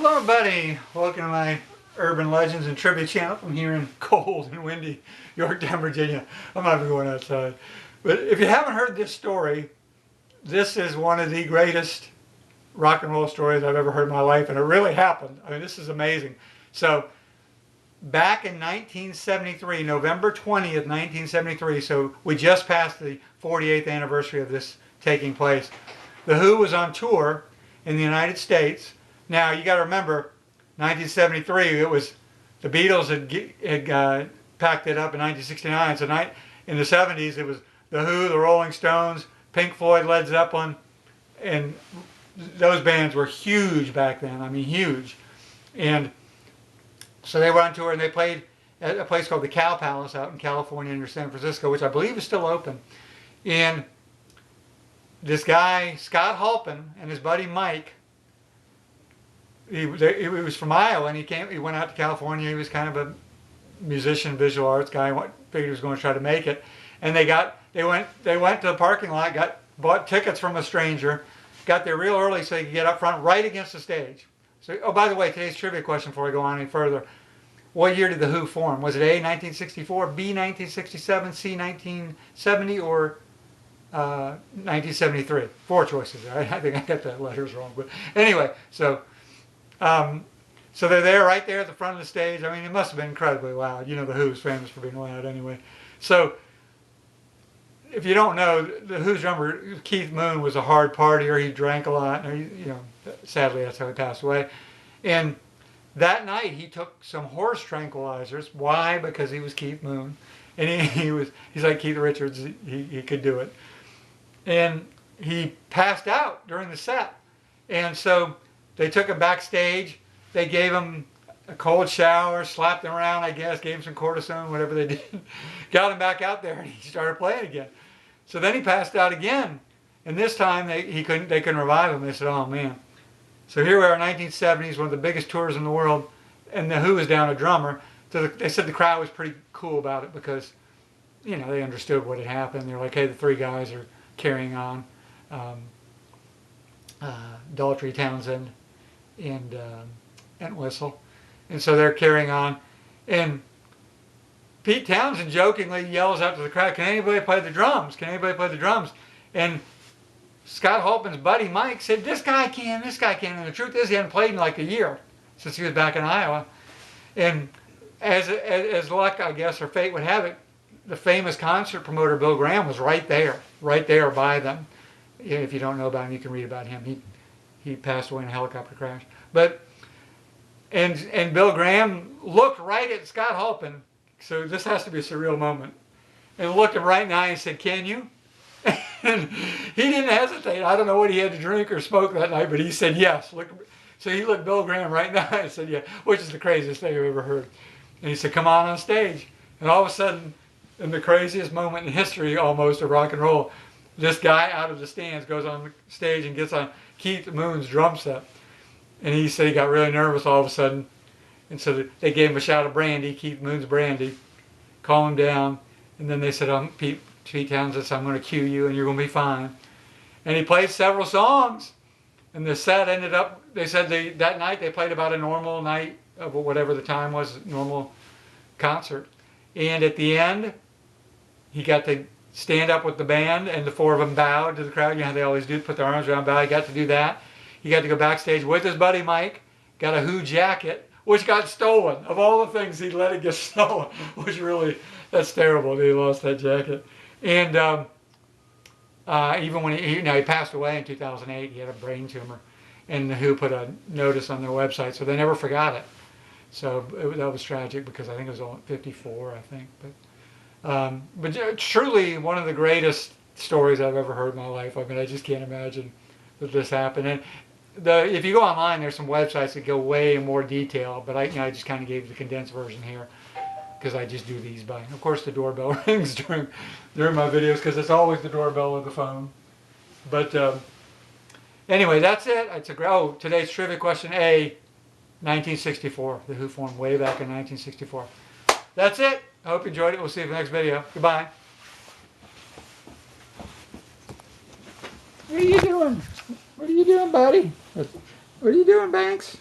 Hello everybody, welcome to my Urban Legends and Trivia channel from here in cold and windy Yorktown, Virginia. I'm not even going outside. But if you haven't heard this story, this is one of the greatest rock and roll stories I've ever heard in my life, and it really happened. I mean, this is amazing. So, back in 1973, November 20th, 1973, so we just passed the 48th anniversary of this taking place. The Who was on tour in the United States. Now, you got to remember, 1973, it was, the Beatles had packed it up in 1969. So in the 70s, it was The Who, the Rolling Stones, Pink Floyd, Led Zeppelin, and those bands were huge back then. I mean, huge. And so they went on tour and they played at a place called the Cow Palace out in California near San Francisco, which I believe is still open. And this guy, Scott Halpin, and his buddy Mike, he was from Iowa, and he went out to California. He was kind of a musician, visual arts guy. Figured he was going to try to make it. And they went to the parking lot, bought tickets from a stranger, got there real early so they could get up front right against the stage. So, oh, by the way, today's trivia question before I go on any further. What year did the Who form? Was it A, 1964, B, 1967, C, 1970, or 1973? Four choices. I think I got the letters wrong. But anyway, so they're there, right there at the front of the stage. I mean, it must have been incredibly loud. You know, the Who's famous for being loud anyway. So, if you don't know, the Who's drummer, Keith Moon, was a hard partier. He drank a lot. And sadly, that's how he passed away. And that night, he took some horse tranquilizers. Why? Because he was Keith Moon. And he's like Keith Richards. He could do it. And he passed out during the set. And so they took him backstage. They gave him a cold shower, slapped him around, I guess, gave him some cortisone, whatever they did. Got him back out there, and he started playing again. So then he passed out again. And this time they couldn't revive him. They said, oh man. So here we are in 1970s, one of the biggest tours in the world, and the Who is down a drummer. So they said the crowd was pretty cool about it because, they understood what had happened. They're like, hey, the three guys are carrying on. Daltrey, Townsend, and Entwistle. And so they're carrying on. And Pete Townsend jokingly yells out to the crowd, can anybody play the drums? Can anybody play the drums? And Scott Halpin's buddy Mike said, this guy can, this guy can. And the truth is he hadn't played in like a year since he was back in Iowa. And as luck, I guess, or fate would have it, the famous concert promoter Bill Graham was right there by them. If you don't know about him, you can read about him. He passed away in a helicopter crash. But and Bill Graham looked right at Scott Halpin. So this has to be a surreal moment. And looked him right in the eye and said, can you? And he didn't hesitate. I don't know what he had to drink or smoke that night, but he said yes. So he looked Bill Graham right in the eye and said, yeah, which is the craziest thing I've ever heard. And he said, come on stage. And all of a sudden, in the craziest moment in history almost of rock and roll, this guy out of the stands goes on the stage and gets on Keith Moon's drum set. And he said he got really nervous all of a sudden. And so they gave him a shot of brandy, Keith Moon's brandy, calm him down. And then they said, Pete Townsend said, I'm going to cue you and you're going to be fine. And he played several songs. And the set ended up, they said that night they played about a normal night of whatever the time was, normal concert. And at the end, he got to stand up with the band and the four of them bowed to the crowd. You know how they always do, put their arms around, bow. He got to do that. He got to go backstage with his buddy Mike, got a Who jacket, which got stolen. Of all the things, he let it get stolen, which really, that's terrible that he lost that jacket. And even when he passed away in 2008, he had a brain tumor, and the Who put a notice on their website, so they never forgot it. So that was tragic because I think it was only 54, I think. But truly one of the greatest stories I've ever heard in my life. I mean, I just can't imagine that this happened. And if you go online, there's some websites that go way in more detail, but I just kind of gave the condensed version here because I just do these by. Of course, the doorbell rings during my videos because it's always the doorbell or the phone. But anyway, that's it. Today's trivia question A, 1964. The Who formed way back in 1964. That's it. I hope you enjoyed it. We'll see you in the next video. Goodbye. What are you doing? What are you doing, buddy? What are you doing, Banks?